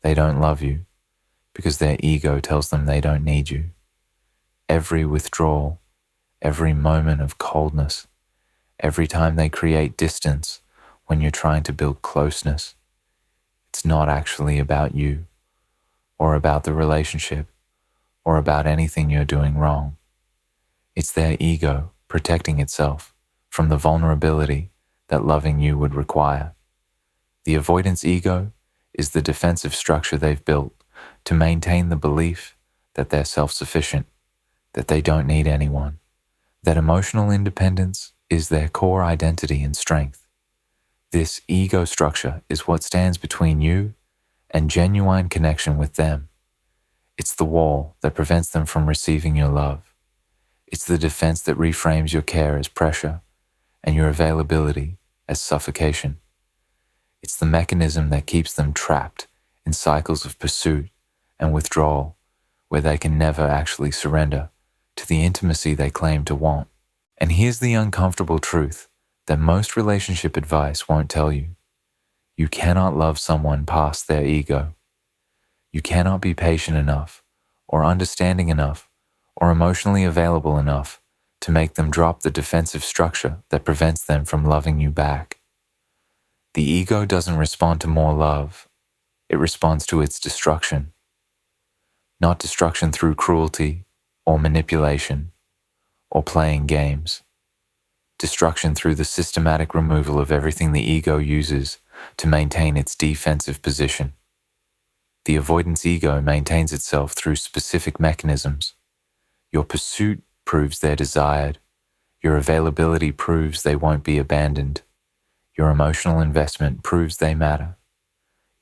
They don't love you because their ego tells them they don't need you. Every withdrawal, every moment of coldness, every time they create distance when you're trying to build closeness, it's not actually about you or about the relationship or about anything you're doing wrong. It's their ego protecting itself from the vulnerability that loving you would require. The avoidance ego is the defensive structure they've built to maintain the belief that they're self-sufficient, that they don't need anyone, that emotional independence is their core identity and strength. This ego structure is what stands between you and genuine connection with them. It's the wall that prevents them from receiving your love. It's the defense that reframes your care as pressure and your availability as suffocation. It's the mechanism that keeps them trapped in cycles of pursuit and withdrawal where they can never actually surrender to the intimacy they claim to want. And here's the uncomfortable truth that most relationship advice won't tell you. You cannot love someone past their ego. You cannot be patient enough, or understanding enough, or emotionally available enough to make them drop the defensive structure that prevents them from loving you back. The ego doesn't respond to more love. It responds to its destruction. Not destruction through cruelty, or manipulation, or playing games. Destruction through the systematic removal of everything the ego uses to maintain its defensive position. The avoidance ego maintains itself through specific mechanisms. Your pursuit proves they're desired. Your availability proves they won't be abandoned. Your emotional investment proves they matter.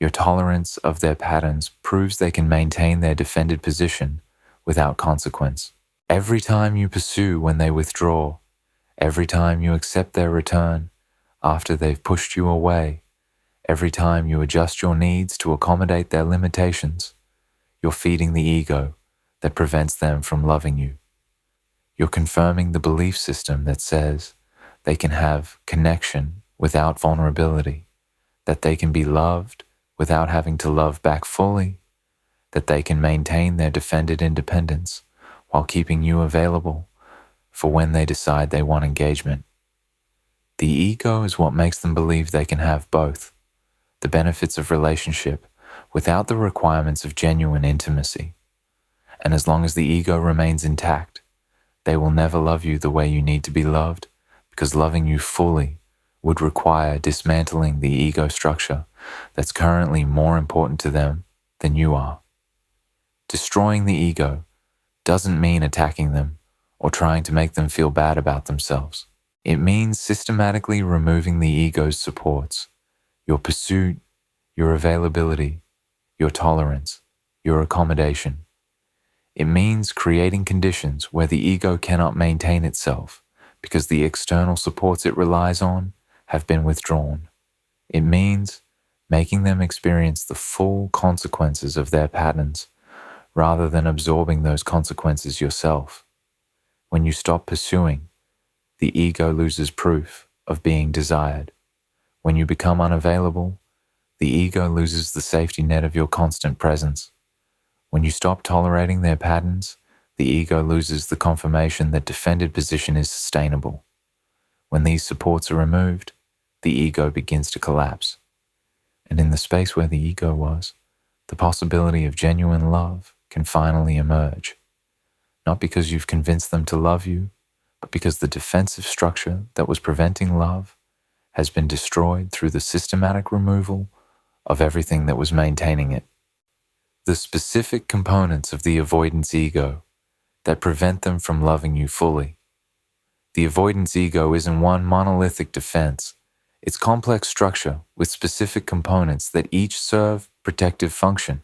Your tolerance of their patterns proves they can maintain their defended position without consequence. Every time you pursue when they withdraw, every time you accept their return after they've pushed you away, every time you adjust your needs to accommodate their limitations, you're feeding the ego that prevents them from loving you. You're confirming the belief system that says they can have connection without vulnerability, that they can be loved without having to love back fully, that they can maintain their defended independence while keeping you available for when they decide they want engagement. The ego is what makes them believe they can have both, the benefits of relationship without the requirements of genuine intimacy. And as long as the ego remains intact, they will never love you the way you need to be loved, because loving you fully would require dismantling the ego structure that's currently more important to them than you are. Destroying the ego doesn't mean attacking them or trying to make them feel bad about themselves. It means systematically removing the ego's supports, your pursuit, your availability, your tolerance, your accommodation. It means creating conditions where the ego cannot maintain itself because the external supports it relies on have been withdrawn. It means making them experience the full consequences of their patterns rather than absorbing those consequences yourself. When you stop pursuing, the ego loses proof of being desired. When you become unavailable, the ego loses the safety net of your constant presence. When you stop tolerating their patterns, the ego loses the confirmation that defended position is sustainable. When these supports are removed, the ego begins to collapse. And in the space where the ego was, the possibility of genuine love can finally emerge. Not because you've convinced them to love you, but because the defensive structure that was preventing love has been destroyed through the systematic removal of everything that was maintaining it. The specific components of the avoidance ego that prevent them from loving you fully. The avoidance ego isn't one monolithic defense. It's complex structure with specific components that each serve protective function.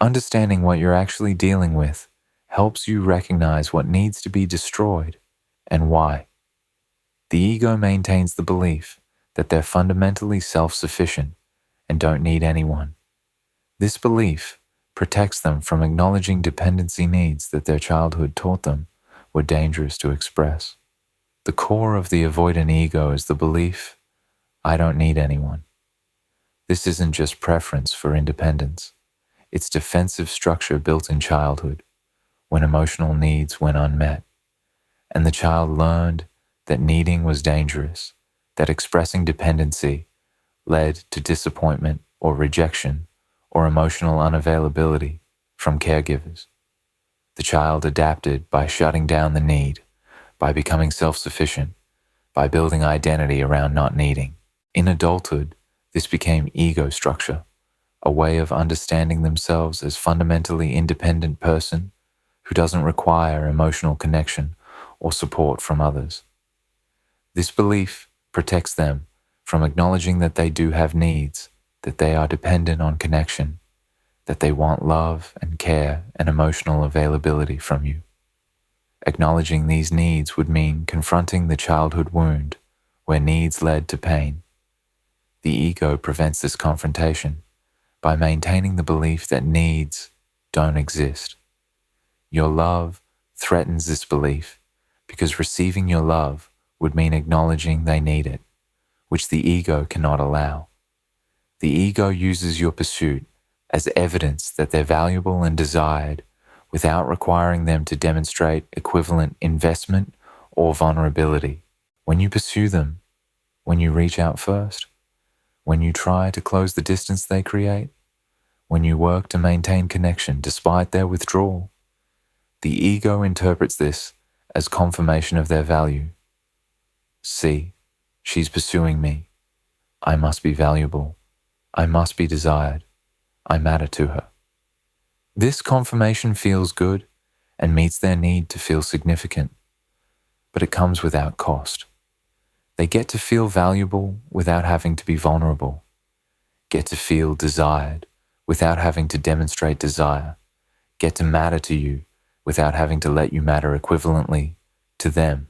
Understanding what you're actually dealing with helps you recognize what needs to be destroyed and why. The ego maintains the belief that they're fundamentally self-sufficient and don't need anyone. This belief protects them from acknowledging dependency needs that their childhood taught them were dangerous to express. The core of the avoidant ego is the belief, I don't need anyone. This isn't just preference for independence. It's defensive structure built in childhood, when emotional needs went unmet, and the child learned that needing was dangerous, that expressing dependency led to disappointment or rejection or emotional unavailability from caregivers. The child adapted by shutting down the need, by becoming self-sufficient, by building identity around not needing. In adulthood, this became ego structure, a way of understanding themselves as fundamentally independent person who doesn't require emotional connection or support from others. This belief protects them from acknowledging that they do have needs, that they are dependent on connection, that they want love and care and emotional availability from you. Acknowledging these needs would mean confronting the childhood wound where needs led to pain. The ego prevents this confrontation by maintaining the belief that needs don't exist. Your love threatens this belief because receiving your love would mean acknowledging they need it, which the ego cannot allow. The ego uses your pursuit as evidence that they're valuable and desired without requiring them to demonstrate equivalent investment or vulnerability. When you pursue them, when you reach out first, when you try to close the distance they create, when you work to maintain connection despite their withdrawal, the ego interprets this as confirmation of their value. See, she's pursuing me. I must be valuable. I must be desired. I matter to her. This confirmation feels good and meets their need to feel significant, but it comes without cost. They get to feel valuable without having to be vulnerable, get to feel desired without having to demonstrate desire, get to matter to you without having to let you matter equivalently to them.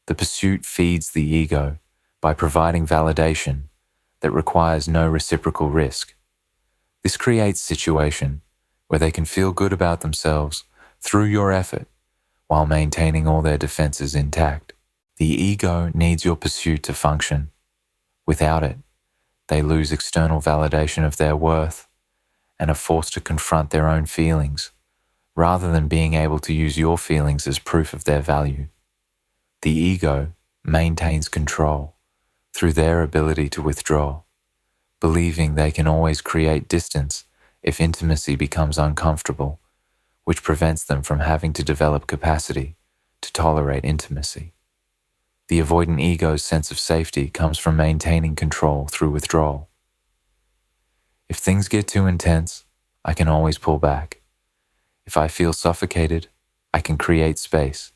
The pursuit feeds the ego by providing validation that requires no reciprocal risk. This creates a situation where they can feel good about themselves through your effort while maintaining all their defenses intact. The ego needs your pursuit to function. Without it, they lose external validation of their worth and are forced to confront their own feelings rather than being able to use your feelings as proof of their value. The ego maintains control through their ability to withdraw, believing they can always create distance if intimacy becomes uncomfortable, which prevents them from having to develop capacity to tolerate intimacy. The avoidant ego's sense of safety comes from maintaining control through withdrawal. If things get too intense, I can always pull back. If I feel suffocated, I can create space.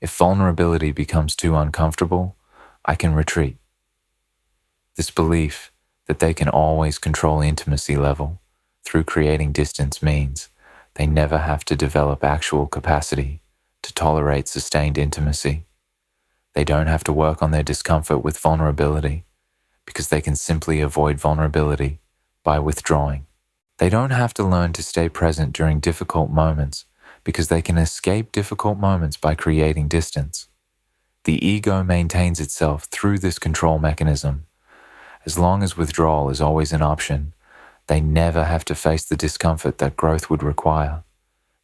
If vulnerability becomes too uncomfortable, I can retreat. This belief that they can always control intimacy level through creating distance means they never have to develop actual capacity to tolerate sustained intimacy. They don't have to work on their discomfort with vulnerability because they can simply avoid vulnerability by withdrawing. They don't have to learn to stay present during difficult moments because they can escape difficult moments by creating distance. The ego maintains itself through this control mechanism. As long as withdrawal is always an option, they never have to face the discomfort that growth would require.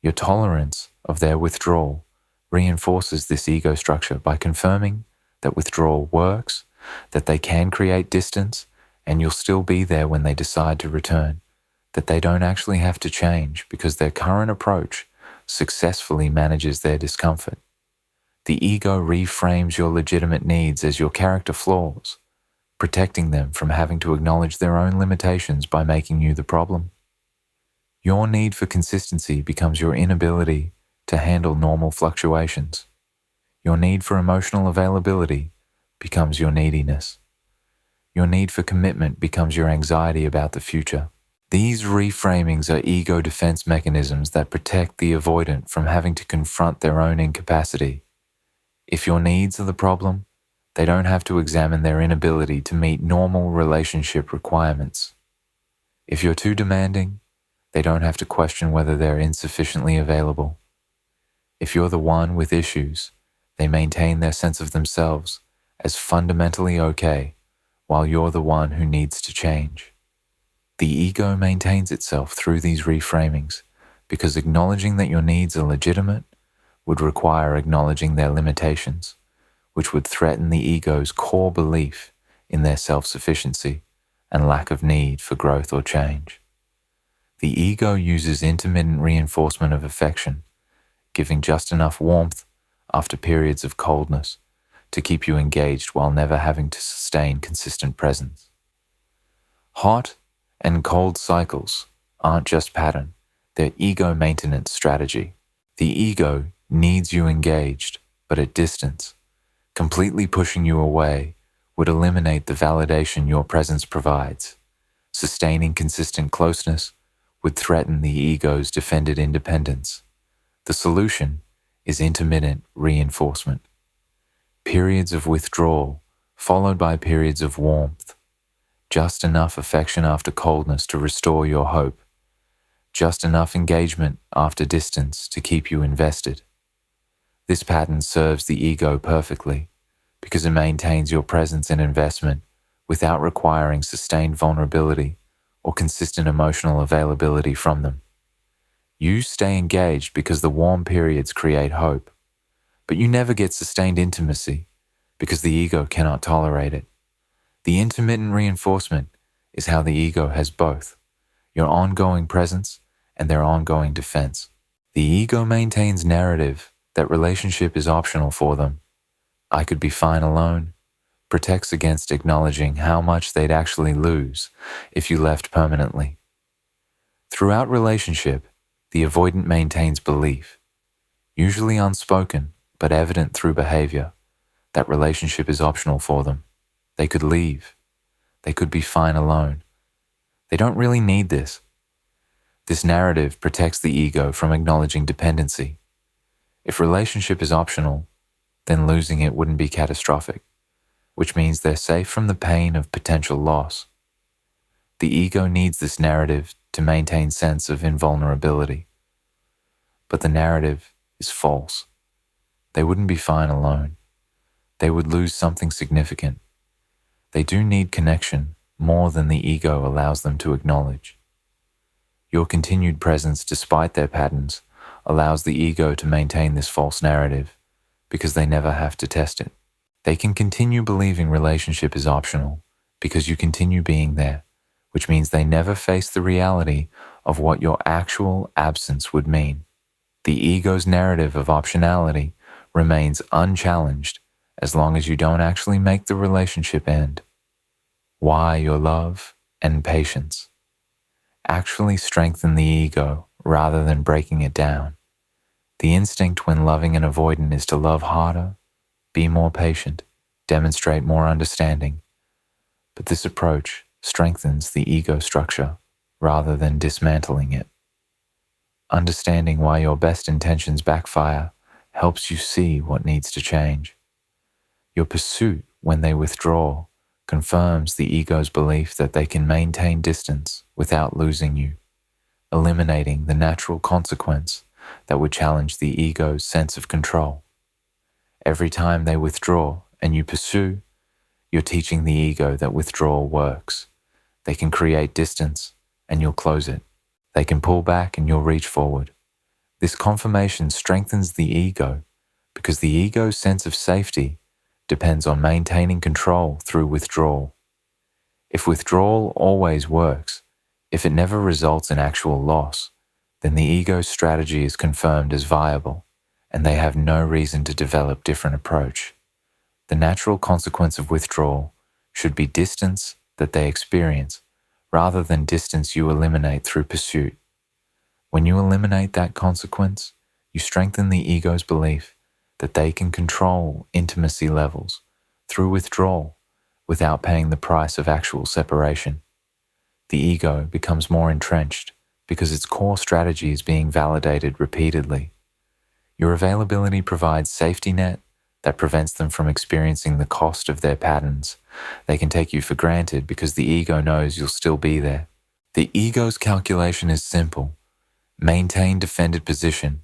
Your tolerance of their withdrawal reinforces this ego structure by confirming that withdrawal works, that they can create distance, and you'll still be there when they decide to return, that they don't actually have to change because their current approach successfully manages their discomfort. The ego reframes your legitimate needs as your character flaws, protecting them from having to acknowledge their own limitations by making you the problem. Your need for consistency becomes your inability to handle normal fluctuations. Your need for emotional availability becomes your neediness. Your need for commitment becomes your anxiety about the future. These reframings are ego defense mechanisms that protect the avoidant from having to confront their own incapacity. If your needs are the problem, they don't have to examine their inability to meet normal relationship requirements. If you're too demanding, they don't have to question whether they're insufficiently available. If you're the one with issues, they maintain their sense of themselves as fundamentally okay, while you're the one who needs to change. The ego maintains itself through these reframings because acknowledging that your needs are legitimate would require acknowledging their limitations, which would threaten the ego's core belief in their self-sufficiency and lack of need for growth or change. The ego uses intermittent reinforcement of affection, giving just enough warmth after periods of coldness to keep you engaged while never having to sustain consistent presence. Hot and cold cycles aren't just pattern, they're ego maintenance strategy. The ego needs you engaged, but at distance. Completely pushing you away would eliminate the validation your presence provides. Sustaining consistent closeness would threaten the ego's defended independence. The solution is intermittent reinforcement. Periods of withdrawal followed by periods of warmth. Just enough affection after coldness to restore your hope. Just enough engagement after distance to keep you invested. This pattern serves the ego perfectly because it maintains your presence and investment without requiring sustained vulnerability or consistent emotional availability from them. You stay engaged because the warm periods create hope, but you never get sustained intimacy because the ego cannot tolerate it. The intermittent reinforcement is how the ego has both, your ongoing presence and their ongoing defense. The ego maintains narrative that relationship is optional for them. I could be fine alone, protects against acknowledging how much they'd actually lose if you left permanently. Throughout relationship, the avoidant maintains belief, usually unspoken but evident through behavior, that relationship is optional for them. They could leave. They could be fine alone. They don't really need this. This narrative protects the ego from acknowledging dependency. If relationship is optional, then losing it wouldn't be catastrophic, which means they're safe from the pain of potential loss. The ego needs this narrative to maintain sense of invulnerability. But the narrative is false. They wouldn't be fine alone. They would lose something significant. They do need connection more than the ego allows them to acknowledge. Your continued presence despite their patterns allows the ego to maintain this false narrative because they never have to test it. They can continue believing relationship is optional because you continue being there, which means they never face the reality of what your actual absence would mean. The ego's narrative of optionality remains unchallenged as long as you don't actually make the relationship end. Why your love and patience actually strengthen the ego rather than breaking it down. The instinct when loving an avoidant is to love harder, be more patient, demonstrate more understanding. But this approach strengthens the ego structure rather than dismantling it. Understanding why your best intentions backfire helps you see what needs to change. Your pursuit when they withdraw confirms the ego's belief that they can maintain distance without losing you, eliminating the natural consequence that would challenge the ego's sense of control. Every time they withdraw and you pursue, you're teaching the ego that withdrawal works. They can create distance and you'll close it. They can pull back and you'll reach forward. This confirmation strengthens the ego because the ego's sense of safety depends on maintaining control through withdrawal. If withdrawal always works, if it never results in actual loss, then the ego's strategy is confirmed as viable, and they have no reason to develop different approach. The natural consequence of withdrawal should be distance that they experience, rather than distance you eliminate through pursuit. When you eliminate that consequence, you strengthen the ego's belief that they can control intimacy levels through withdrawal without paying the price of actual separation. The ego becomes more entrenched because its core strategy is being validated repeatedly. Your availability provides safety net that prevents them from experiencing the cost of their patterns. They can take you for granted because the ego knows you'll still be there. The ego's calculation is simple. Maintain defended position,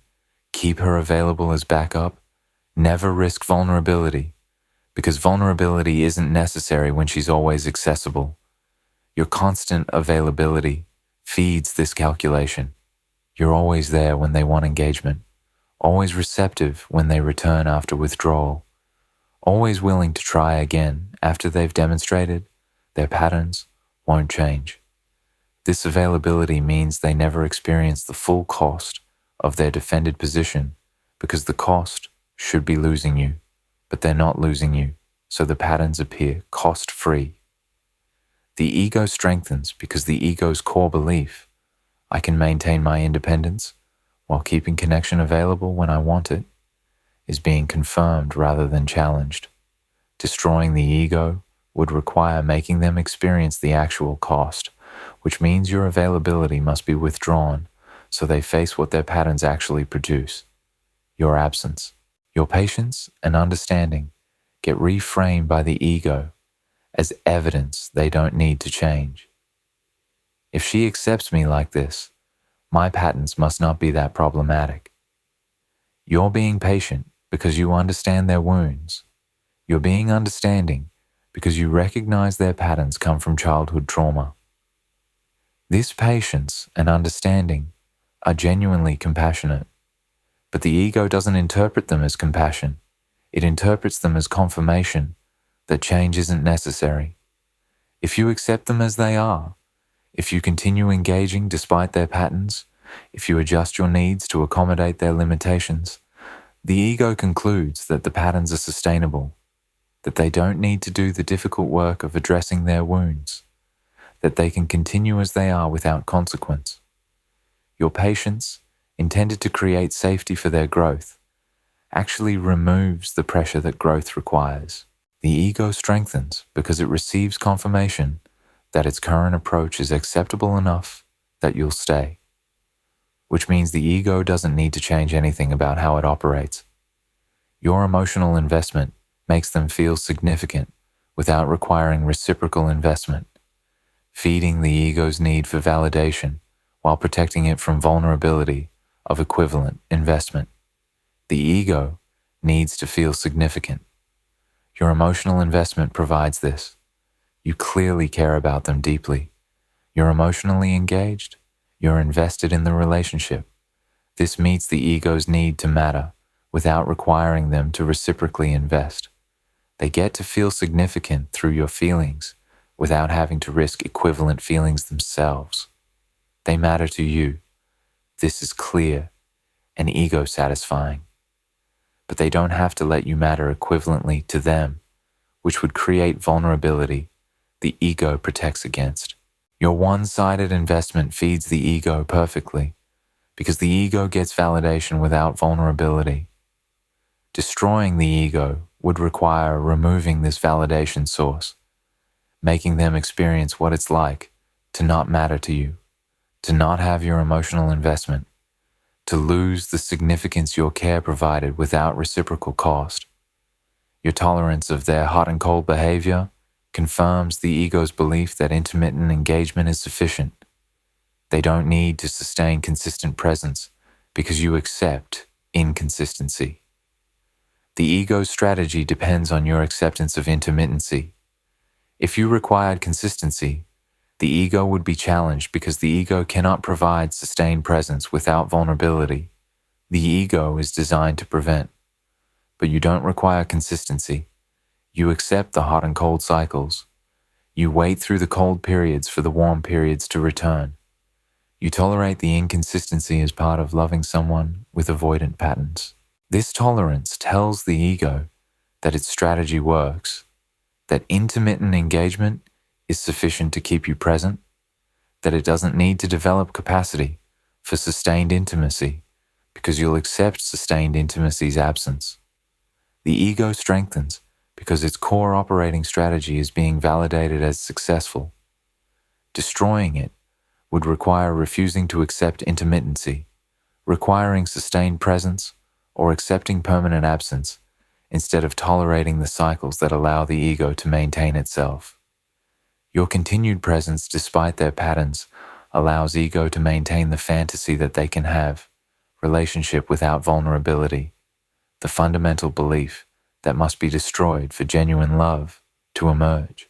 keep her available as backup, never risk vulnerability, because vulnerability isn't necessary when she's always accessible. Your constant availability feeds this calculation. You're always there when they want engagement, always receptive when they return after withdrawal, always willing to try again after they've demonstrated their patterns won't change. This availability means they never experience the full cost of their defended position because the cost should be losing you, but they're not losing you, so the patterns appear cost-free. The ego strengthens because the ego's core belief, I can maintain my independence while keeping connection available when I want it, is being confirmed rather than challenged. Destroying the ego would require making them experience the actual cost, which means your availability must be withdrawn so they face what their patterns actually produce, your absence. Your patience and understanding get reframed by the ego as evidence they don't need to change. If she accepts me like this, my patterns must not be that problematic. You're being patient because you understand their wounds. You're being understanding because you recognize their patterns come from childhood trauma. This patience and understanding are genuinely compassionate, but the ego doesn't interpret them as compassion. It interprets them as confirmation that change isn't necessary. If you accept them as they are, if you continue engaging despite their patterns, if you adjust your needs to accommodate their limitations, the ego concludes that the patterns are sustainable, that they don't need to do the difficult work of addressing their wounds, that they can continue as they are without consequence. Your patience, intended to create safety for their growth, actually removes the pressure that growth requires. The ego strengthens because it receives confirmation that its current approach is acceptable enough that you'll stay, which means the ego doesn't need to change anything about how it operates. Your emotional investment makes them feel significant without requiring reciprocal investment, feeding the ego's need for validation while protecting it from vulnerability of equivalent investment. The ego needs to feel significant. Your emotional investment provides this. You clearly care about them deeply. You're emotionally engaged. You're invested in the relationship. This meets the ego's need to matter without requiring them to reciprocally invest. They get to feel significant through your feelings without having to risk equivalent feelings themselves. They matter to you. This is clear and ego-satisfying. But they don't have to let you matter equivalently to them, which would create vulnerability the ego protects against. Your one-sided investment feeds the ego perfectly because the ego gets validation without vulnerability. Destroying the ego would require removing this validation source, making them experience what it's like to not matter to you, to not have your emotional investment, to lose the significance your care provided without reciprocal cost. Your tolerance of their hot and cold behavior confirms the ego's belief that intermittent engagement is sufficient. They don't need to sustain consistent presence because you accept inconsistency. The ego's strategy depends on your acceptance of intermittency. If you required consistency, the ego would be challenged because the ego cannot provide sustained presence without vulnerability. The ego is designed to prevent. But you don't require consistency. You accept the hot and cold cycles. You wait through the cold periods for the warm periods to return. You tolerate the inconsistency as part of loving someone with avoidant patterns. This tolerance tells the ego that its strategy works, that intermittent engagement is sufficient to keep you present, that it doesn't need to develop capacity for sustained intimacy because you'll accept sustained intimacy's absence. The ego strengthens because its core operating strategy is being validated as successful. Destroying it would require refusing to accept intermittency, requiring sustained presence, or accepting permanent absence instead of tolerating the cycles that allow the ego to maintain itself. Your continued presence despite their patterns allows ego to maintain the fantasy that they can have relationship without vulnerability, the fundamental belief that must be destroyed for genuine love to emerge.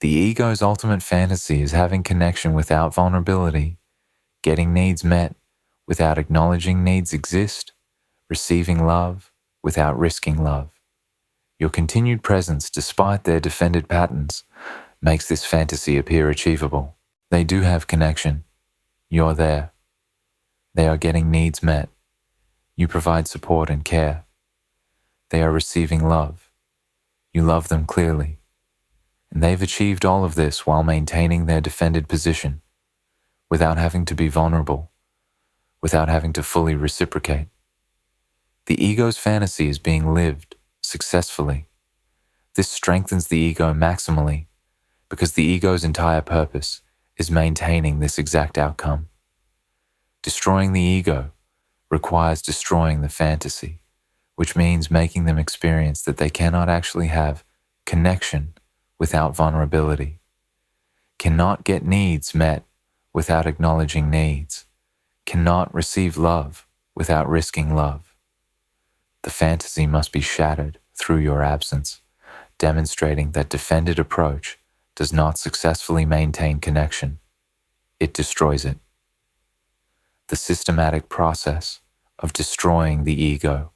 The ego's ultimate fantasy is having connection without vulnerability, getting needs met without acknowledging needs exist, receiving love without risking love. Your continued presence, despite their defended patterns, makes this fantasy appear achievable. They do have connection. You're there. They are getting needs met. You provide support and care. They are receiving love. You love them clearly. And they've achieved all of this while maintaining their defended position, without having to be vulnerable, without having to fully reciprocate. The ego's fantasy is being lived successfully. This strengthens the ego maximally because the ego's entire purpose is maintaining this exact outcome. Destroying the ego requires destroying the fantasy, which means making them experience that they cannot actually have connection without vulnerability, cannot get needs met without acknowledging needs, cannot receive love without risking love. The fantasy must be shattered through your absence, demonstrating that defended approach does not successfully maintain connection. It destroys it. The systematic process of destroying the ego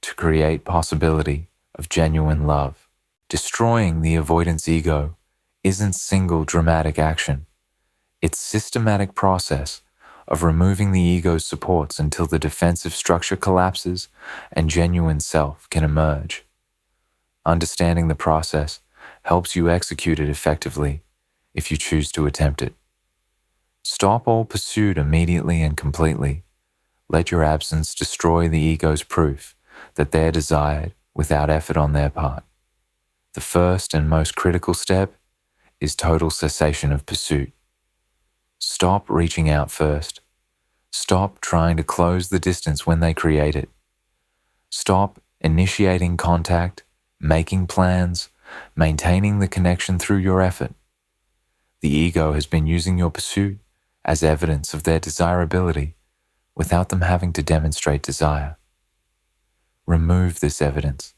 to create possibility of genuine love. Destroying the avoidance ego isn't single dramatic action. It's systematic process of removing the ego's supports until the defensive structure collapses and genuine self can emerge. Understanding the process helps you execute it effectively if you choose to attempt it. Stop all pursuit immediately and completely. Let your absence destroy the ego's proof that they're desired without effort on their part. The first and most critical step is total cessation of pursuit. Stop reaching out first. Stop trying to close the distance when they create it. Stop initiating contact, making plans, maintaining the connection through your effort. The ego has been using your pursuit as evidence of their desirability without them having to demonstrate desire. Remove this evidence.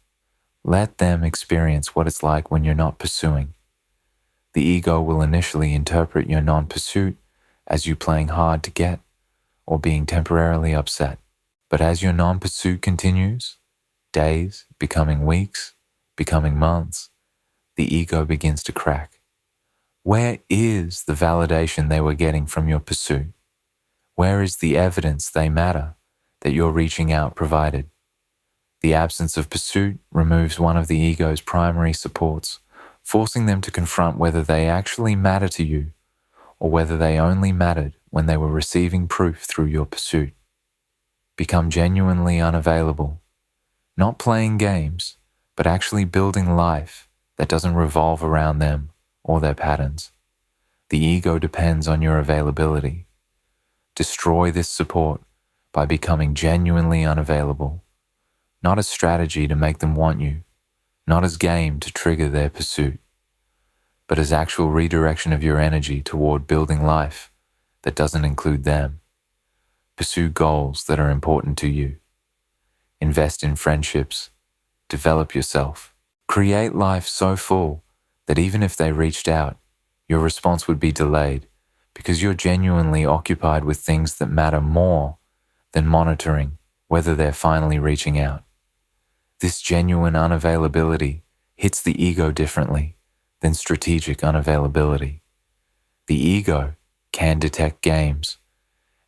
Let them experience what it's like when you're not pursuing. The ego will initially interpret your non-pursuit as you playing hard to get or being temporarily upset. But as your non-pursuit continues, days becoming weeks, becoming months, the ego begins to crack. Where is the validation they were getting from your pursuit? Where is the evidence they matter that your reaching out provided? The absence of pursuit removes one of the ego's primary supports, forcing them to confront whether they actually matter to you or whether they only mattered when they were receiving proof through your pursuit. Become genuinely unavailable, not playing games, but actually building life that doesn't revolve around them or their patterns. The ego depends on your availability. Destroy this support by becoming genuinely unavailable. Not as strategy to make them want you, not as game to trigger their pursuit, but as actual redirection of your energy toward building life that doesn't include them. Pursue goals that are important to you. Invest in friendships. Develop yourself. Create life so full that even if they reached out, your response would be delayed because you're genuinely occupied with things that matter more than monitoring whether they're finally reaching out. This genuine unavailability hits the ego differently than strategic unavailability. The ego can detect games,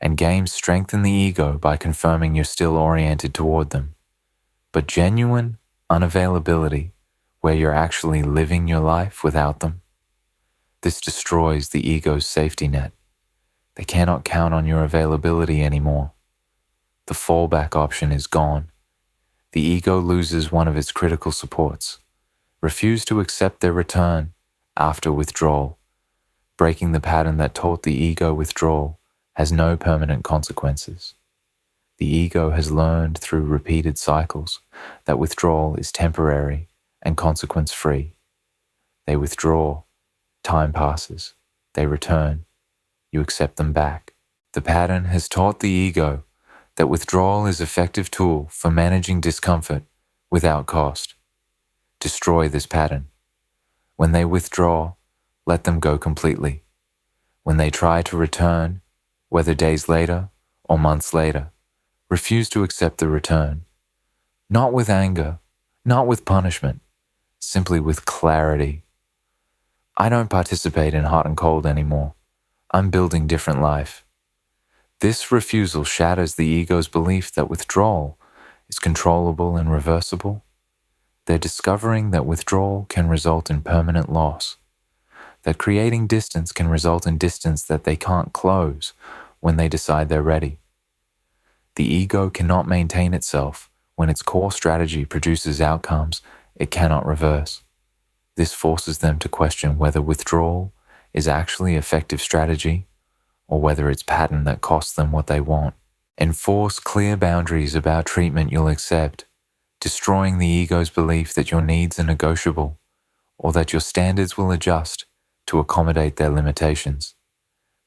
and games strengthen the ego by confirming you're still oriented toward them. But genuine unavailability, where you're actually living your life without them, this destroys the ego's safety net. They cannot count on your availability anymore. The fallback option is gone. The ego loses one of its critical supports. Refuse to accept their return after withdrawal. Breaking the pattern that taught the ego withdrawal has no permanent consequences. The ego has learned through repeated cycles that withdrawal is temporary and consequence-free. They withdraw, time passes, they return, you accept them back. The pattern has taught the ego that withdrawal is an effective tool for managing discomfort without cost. Destroy this pattern. When they withdraw, let them go completely. When they try to return, whether days later or months later, refuse to accept the return. Not with anger, not with punishment, simply with clarity. I don't participate in hot and cold anymore. I'm building different life. This refusal shatters the ego's belief that withdrawal is controllable and reversible. They're discovering that withdrawal can result in permanent loss, that creating distance can result in distance that they can't close when they decide they're ready. The ego cannot maintain itself when its core strategy produces outcomes it cannot reverse. This forces them to question whether withdrawal is actually effective strategy or whether it's pattern that costs them what they want. Enforce clear boundaries about treatment you'll accept, destroying the ego's belief that your needs are negotiable or that your standards will adjust to accommodate their limitations.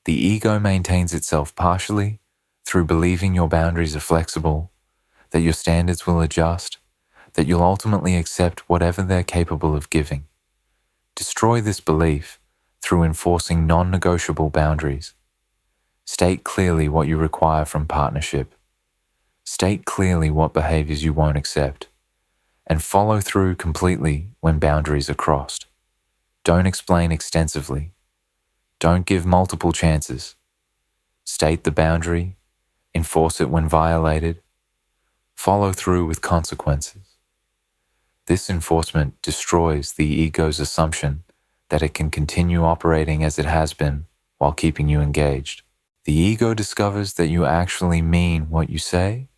The ego maintains itself partially through believing your boundaries are flexible, that your standards will adjust, that you'll ultimately accept whatever they're capable of giving. Destroy this belief through enforcing non-negotiable boundaries. State clearly what you require from partnership. State clearly what behaviors you won't accept, and follow through completely when boundaries are crossed. Don't explain extensively. Don't give multiple chances. State the boundary, enforce it when violated, follow through with consequences. This enforcement destroys the ego's assumption that it can continue operating as it has been while keeping you engaged. The ego discovers that you actually mean what you say,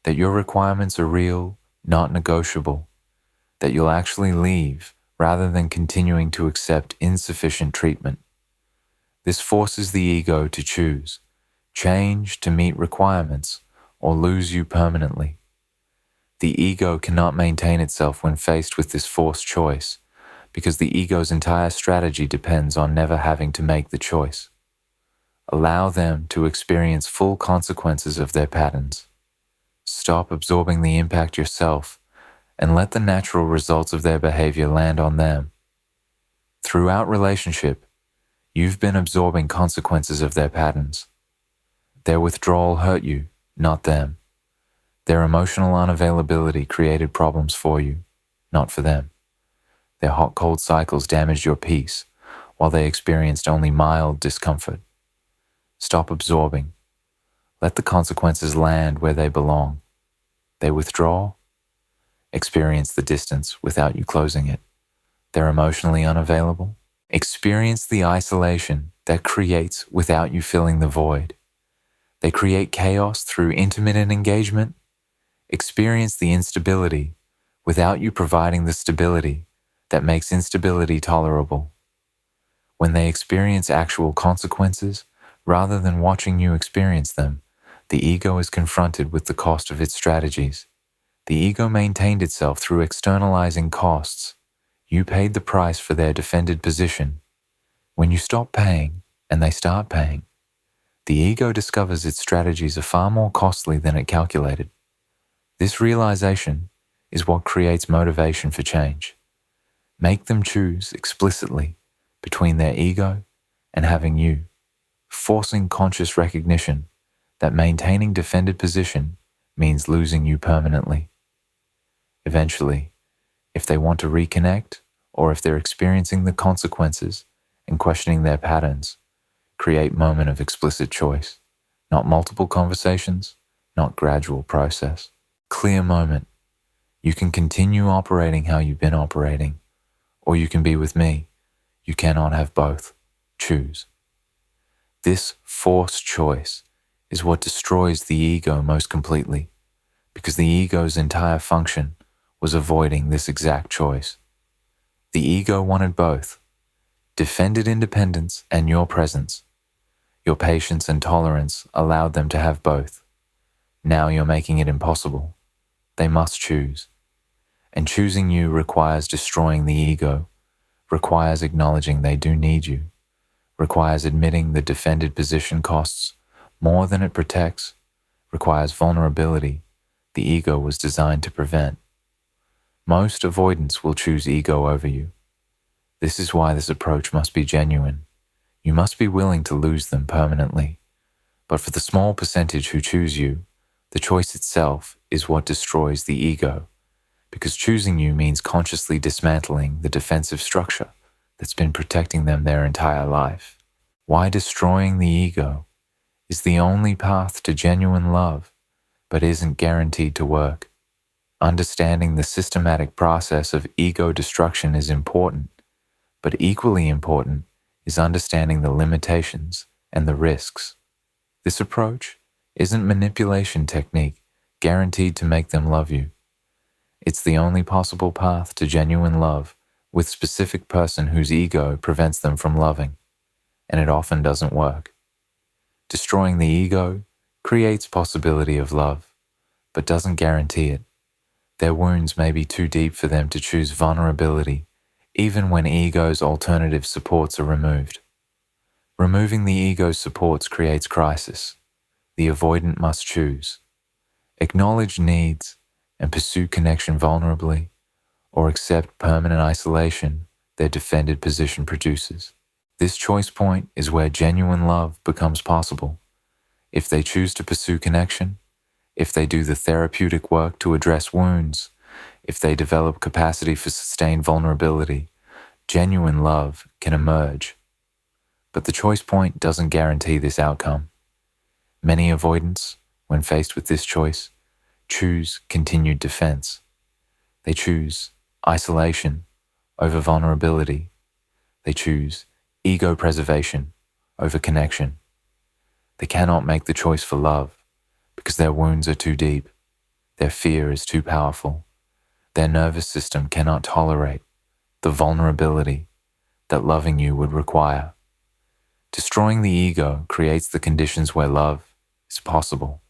that your requirements are real, not negotiable, that you'll actually leave rather than continuing to accept insufficient treatment. This forces the ego to choose, change to meet requirements, or lose you permanently. The ego cannot maintain itself when faced with this forced choice, because the ego's entire strategy depends on never having to make the choice. Allow them to experience full consequences of their patterns. Stop absorbing the impact yourself and let the natural results of their behavior land on them. Throughout relationship, you've been absorbing consequences of their patterns. Their withdrawal hurt you, not them. Their emotional unavailability created problems for you, not for them. Their hot-cold cycles damaged your peace, while they experienced only mild discomfort. Stop absorbing. Let the consequences land where they belong. They withdraw. Experience the distance without you closing it. They're emotionally unavailable. Experience the isolation that creates without you filling the void. They create chaos through intermittent engagement. Experience the instability without you providing the stability that makes instability tolerable. When they experience actual consequences, rather than watching you experience them, the ego is confronted with the cost of its strategies. The ego maintained itself through externalizing costs. You paid the price for their defended position. When you stop paying and they start paying, the ego discovers its strategies are far more costly than it calculated. This realization is what creates motivation for change. Make them choose explicitly between their ego and having you, forcing conscious recognition that maintaining defended position means losing you permanently. Eventually, if they want to reconnect, or if they're experiencing the consequences and questioning their patterns, create moment of explicit choice, not multiple conversations, not gradual process. Clear moment. You can continue operating how you've been operating, or you can be with me. You cannot have both. Choose. This forced choice is what destroys the ego most completely, because the ego's entire function was avoiding this exact choice. The ego wanted both, defended independence and your presence. Your patience and tolerance allowed them to have both. Now you're making it impossible. They must choose. And choosing you requires destroying the ego, requires acknowledging they do need you, requires admitting the defended position costs more than it protects, requires vulnerability the ego was designed to prevent. Most avoidants will choose ego over you. This is why this approach must be genuine. You must be willing to lose them permanently. But for the small percentage who choose you, the choice itself is what destroys the ego, because choosing you means consciously dismantling the defensive structure that's been protecting them their entire life. Why destroying the ego is the only path to genuine love, but isn't guaranteed to work. Understanding the systematic process of ego destruction is important, but equally important is understanding the limitations and the risks. This approach isn't manipulation technique guaranteed to make them love you. It's the only possible path to genuine love with specific person whose ego prevents them from loving, and it often doesn't work. Destroying the ego creates possibility of love, but doesn't guarantee it. Their wounds may be too deep for them to choose vulnerability, even when ego's alternative supports are removed. Removing the ego's supports creates crisis. The avoidant must choose. Acknowledge needs and pursue connection vulnerably, or accept permanent isolation their defended position produces. This choice point is where genuine love becomes possible. If they choose to pursue connection, if they do the therapeutic work to address wounds, if they develop capacity for sustained vulnerability, genuine love can emerge. But the choice point doesn't guarantee this outcome. Many avoidants, when faced with this choice, choose continued defense. They choose isolation over vulnerability. They choose ego preservation over connection. They cannot make the choice for love because their wounds are too deep. Their fear is too powerful. Their nervous system cannot tolerate the vulnerability that loving you would require. Destroying the ego creates the conditions where love is possible.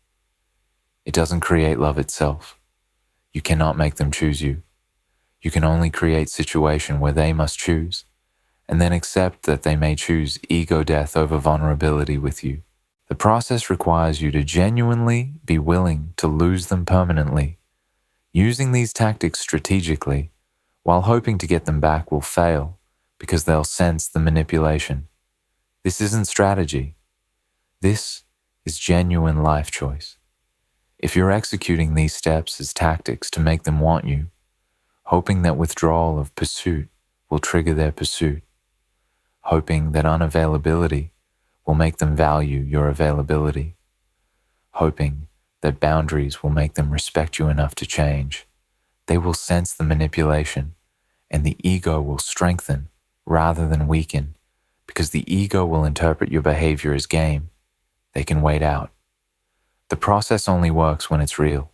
It doesn't create love itself. You cannot make them choose you. You can only create situation where they must choose, and then accept that they may choose ego death over vulnerability with you. The process requires you to genuinely be willing to lose them permanently. Using these tactics strategically, while hoping to get them back, will fail because they'll sense the manipulation. This isn't strategy. This is genuine life choice. If you're executing these steps as tactics to make them want you, hoping that withdrawal of pursuit will trigger their pursuit, hoping that unavailability will make them value your availability, hoping that boundaries will make them respect you enough to change, they will sense the manipulation, and the ego will strengthen rather than weaken, because the ego will interpret your behavior as game. They can wait out. The process only works when it's real,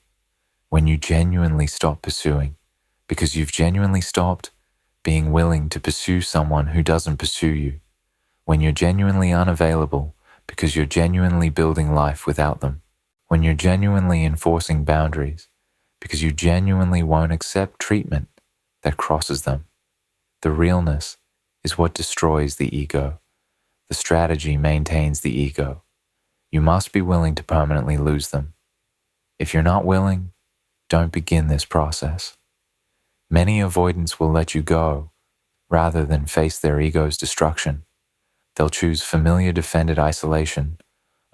when you genuinely stop pursuing, because you've genuinely stopped being willing to pursue someone who doesn't pursue you, when you're genuinely unavailable because you're genuinely building life without them, when you're genuinely enforcing boundaries because you genuinely won't accept treatment that crosses them. The realness is what destroys the ego. The strategy maintains the ego. You must be willing to permanently lose them. If you're not willing, don't begin this process. Many avoidants will let you go rather than face their ego's destruction. They'll choose familiar defended isolation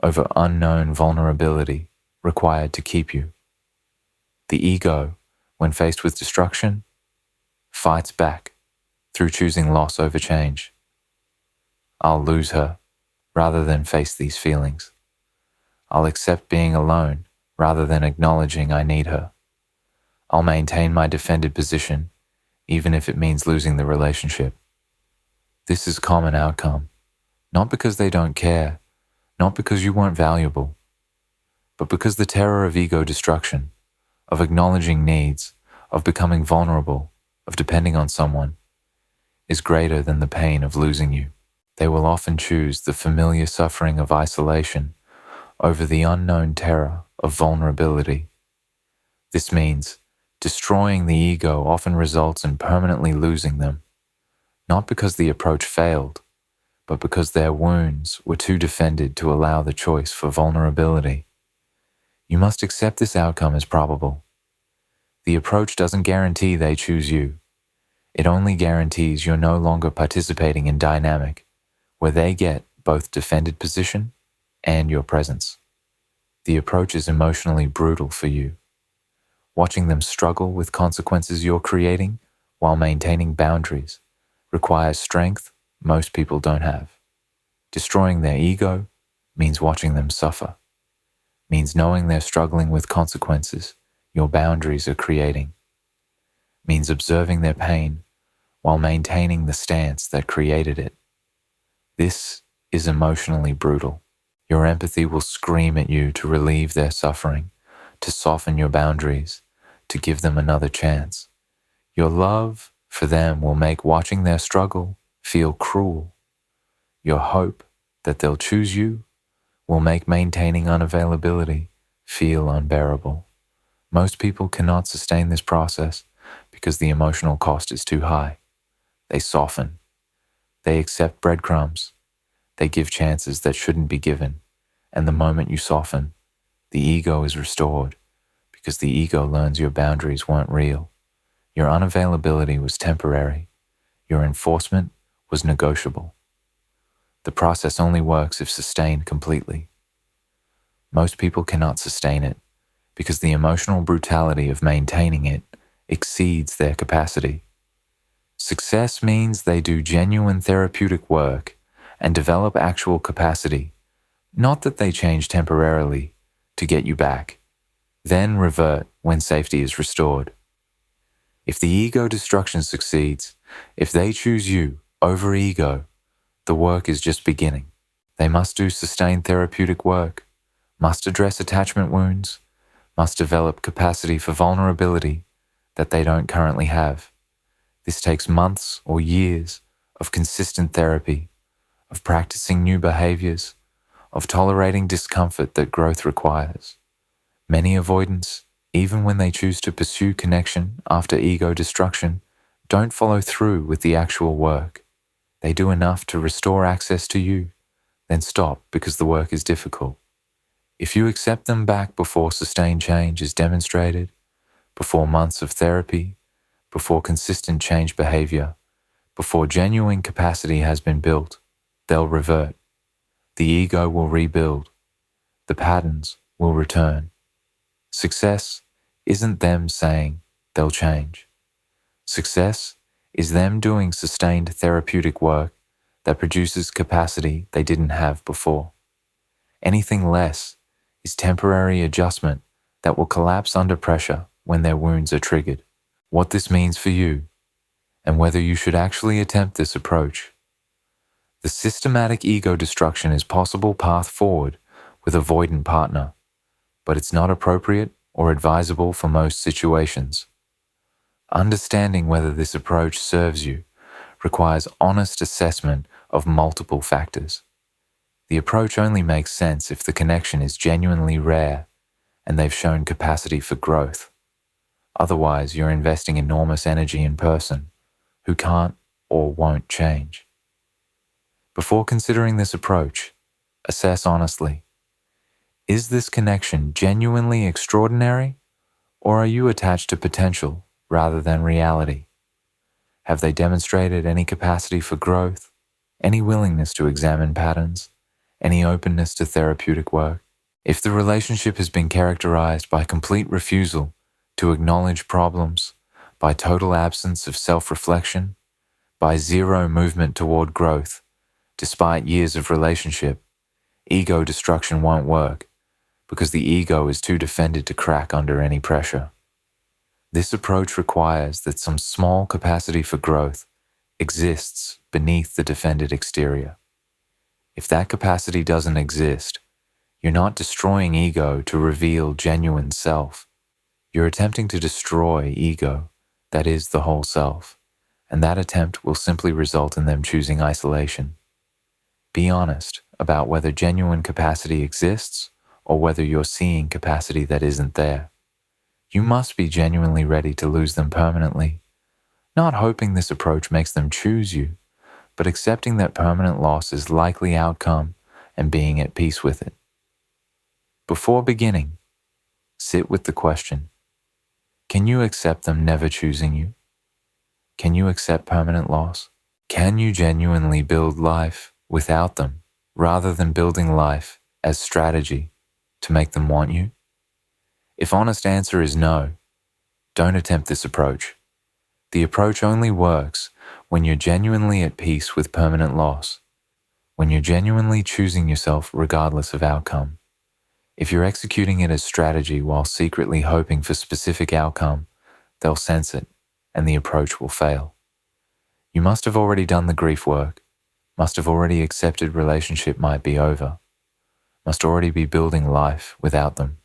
over unknown vulnerability required to keep you. The ego, when faced with destruction, fights back through choosing loss over change. I'll lose her rather than face these feelings. I'll accept being alone rather than acknowledging I need her. I'll maintain my defended position even if it means losing the relationship. This is common outcome, not because they don't care, not because you weren't valuable, but because the terror of ego destruction, of acknowledging needs, of becoming vulnerable, of depending on someone, is greater than the pain of losing you. They will often choose the familiar suffering of isolation over the unknown terror of vulnerability. This means destroying the ego often results in permanently losing them, not because the approach failed, but because their wounds were too defended to allow the choice for vulnerability. You must accept this outcome as probable. The approach doesn't guarantee they choose you. It only guarantees you're no longer participating in dynamic, where they get both defended position and your presence. The approach is emotionally brutal for you. Watching them struggle with consequences you're creating while maintaining boundaries requires strength most people don't have. Destroying their ego means watching them suffer, means knowing they're struggling with consequences your boundaries are creating, means observing their pain while maintaining the stance that created it. This is emotionally brutal. Your empathy will scream at you to relieve their suffering, to soften your boundaries, to give them another chance. Your love for them will make watching their struggle feel cruel. Your hope that they'll choose you will make maintaining unavailability feel unbearable. Most people cannot sustain this process because the emotional cost is too high. They soften. They accept breadcrumbs. They give chances that shouldn't be given. And the moment you soften, the ego is restored because the ego learns your boundaries weren't real. Your unavailability was temporary. Your enforcement was negotiable. The process only works if sustained completely. Most people cannot sustain it because the emotional brutality of maintaining it exceeds their capacity. Success means they do genuine therapeutic work and develop actual capacity, not that they change temporarily to get you back, then revert when safety is restored. If the ego destruction succeeds, if they choose you over ego, the work is just beginning. They must do sustained therapeutic work, must address attachment wounds, must develop capacity for vulnerability that they don't currently have. This takes months or years of consistent therapy, of practicing new behaviors, of tolerating discomfort that growth requires. Many avoidants, even when they choose to pursue connection after ego destruction, don't follow through with the actual work. They do enough to restore access to you, then stop because the work is difficult. If you accept them back before sustained change is demonstrated, before months of therapy, before consistent change behavior, before genuine capacity has been built, they'll revert. The ego will rebuild. The patterns will return. Success isn't them saying they'll change. Success is them doing sustained therapeutic work that produces capacity they didn't have before. Anything less is temporary adjustment that will collapse under pressure when their wounds are triggered. What this means for you, and whether you should actually attempt this approach. The systematic ego destruction is a possible path forward with an avoidant partner, but it's not appropriate or advisable for most situations. Understanding whether this approach serves you requires honest assessment of multiple factors. The approach only makes sense if the connection is genuinely rare and they've shown capacity for growth. Otherwise, you're investing enormous energy in person who can't or won't change. Before considering this approach, assess honestly. Is this connection genuinely extraordinary, or are you attached to potential rather than reality? Have they demonstrated any capacity for growth, any willingness to examine patterns, any openness to therapeutic work? If the relationship has been characterized by complete refusal to acknowledge problems, by total absence of self-reflection, by zero movement toward growth, despite years of relationship, ego destruction won't work because the ego is too defended to crack under any pressure. This approach requires that some small capacity for growth exists beneath the defended exterior. If that capacity doesn't exist, you're not destroying ego to reveal genuine self. You're attempting to destroy ego, that is the whole self, and that attempt will simply result in them choosing isolation. Be honest about whether genuine capacity exists or whether you're seeing capacity that isn't there. You must be genuinely ready to lose them permanently, not hoping this approach makes them choose you, but accepting that permanent loss is likely outcome and being at peace with it. Before beginning, sit with the question, can you accept them never choosing you? Can you accept permanent loss? Can you genuinely build life without them, rather than building life as strategy to make them want you? If honest answer is no, don't attempt this approach. The approach only works when you're genuinely at peace with permanent loss, when you're genuinely choosing yourself regardless of outcome. If you're executing it as strategy while secretly hoping for specific outcome, they'll sense it and the approach will fail. You must have already done the grief work, must have already accepted relationship might be over, must already be building life without them.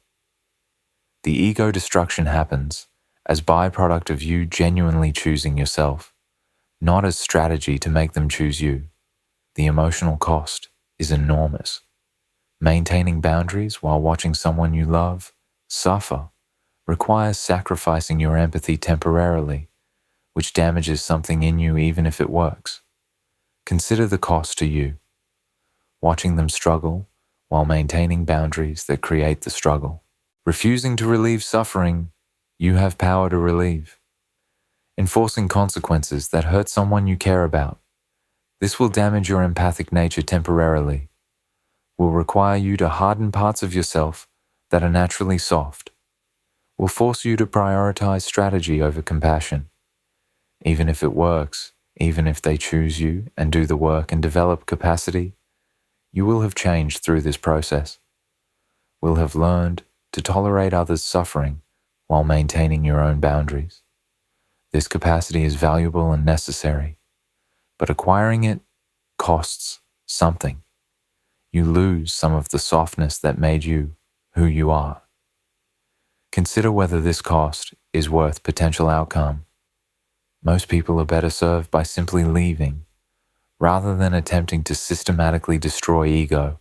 The ego destruction happens as byproduct of you genuinely choosing yourself, not as strategy to make them choose you. The emotional cost is enormous. Maintaining boundaries while watching someone you love suffer requires sacrificing your empathy temporarily, which damages something in you even if it works. Consider the cost to you. Watching them struggle while maintaining boundaries that create the struggle. Refusing to relieve suffering you have power to relieve. Enforcing consequences that hurt someone you care about. This will damage your empathic nature temporarily, will require you to harden parts of yourself that are naturally soft, will force you to prioritize strategy over compassion. Even if it works, even if they choose you and do the work and develop capacity, you will have changed through this process, will have learned to tolerate others' suffering while maintaining your own boundaries. This capacity is valuable and necessary, but acquiring it costs something. You lose some of the softness that made you who you are. Consider whether this cost is worth potential outcome. Most people are better served by simply leaving, rather than attempting to systematically destroy ego.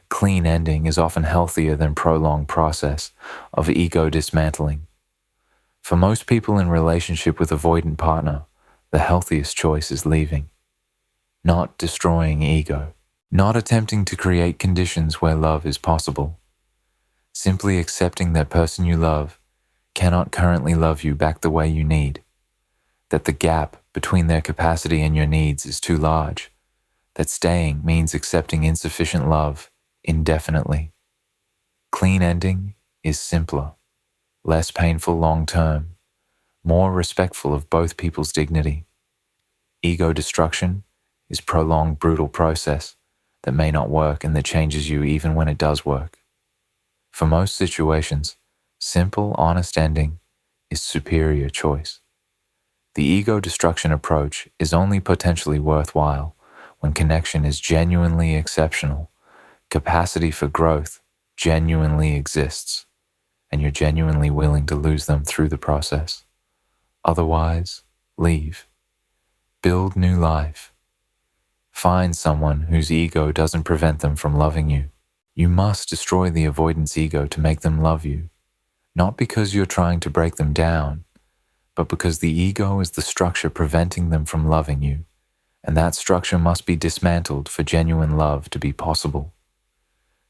Clean ending is often healthier than prolonged process of ego dismantling. For most people in relationship with avoidant partner, the healthiest choice is leaving, not destroying ego, not attempting to create conditions where love is possible. Simply accepting that person you love cannot currently love you back the way you need, that the gap between their capacity and your needs is too large, that staying means accepting insufficient love indefinitely. Clean ending is simpler, less painful long-term, more respectful of both people's dignity. Ego destruction is prolonged brutal process that may not work and that changes you even when it does work. For most situations, simple, honest ending is superior choice. The ego destruction approach is only potentially worthwhile when connection is genuinely exceptional, capacity for growth genuinely exists, and you're genuinely willing to lose them through the process. Otherwise, leave. Build new life. Find someone whose ego doesn't prevent them from loving you. You must destroy the avoidance ego to make them love you, not because you're trying to break them down, but because the ego is the structure preventing them from loving you, and that structure must be dismantled for genuine love to be possible.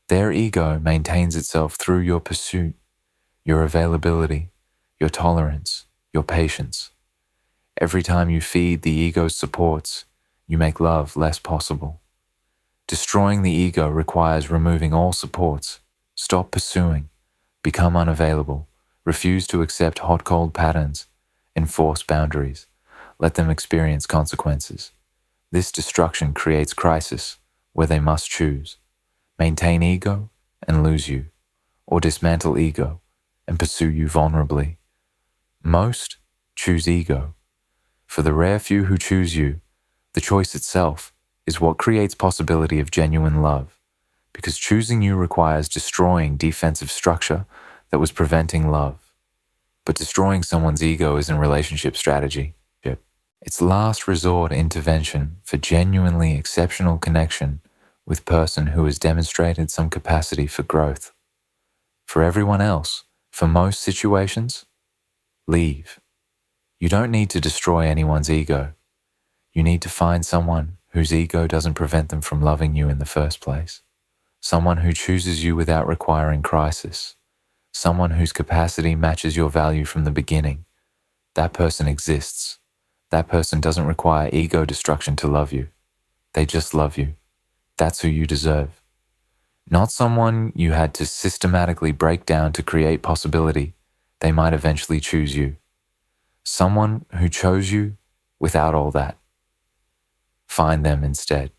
Their ego maintains itself through your pursuit, your availability, your tolerance, your patience. Every time you feed the ego's supports, you make love less possible. Destroying the ego requires removing all supports. Stop pursuing, become unavailable, refuse to accept hot-cold patterns, enforce boundaries, let them experience consequences. This destruction creates crisis where they must choose. Maintain ego and lose you, or dismantle ego and pursue you vulnerably. Most choose ego. For the rare few who choose you, the choice itself is what creates possibility of genuine love, because choosing you requires destroying defensive structure that was preventing love. But destroying someone's ego isn't relationship strategy. It's last resort intervention for genuinely exceptional connection with person who has demonstrated some capacity for growth. For everyone else, for most situations, leave. You don't need to destroy anyone's ego. You need to find someone whose ego doesn't prevent them from loving you in the first place. Someone who chooses you without requiring crisis. Someone whose capacity matches your value from the beginning. That person exists. That person doesn't require ego destruction to love you. They just love you. That's who you deserve. Not someone you had to systematically break down to create possibility. They might eventually choose you. Someone who chose you without all that. Find them instead.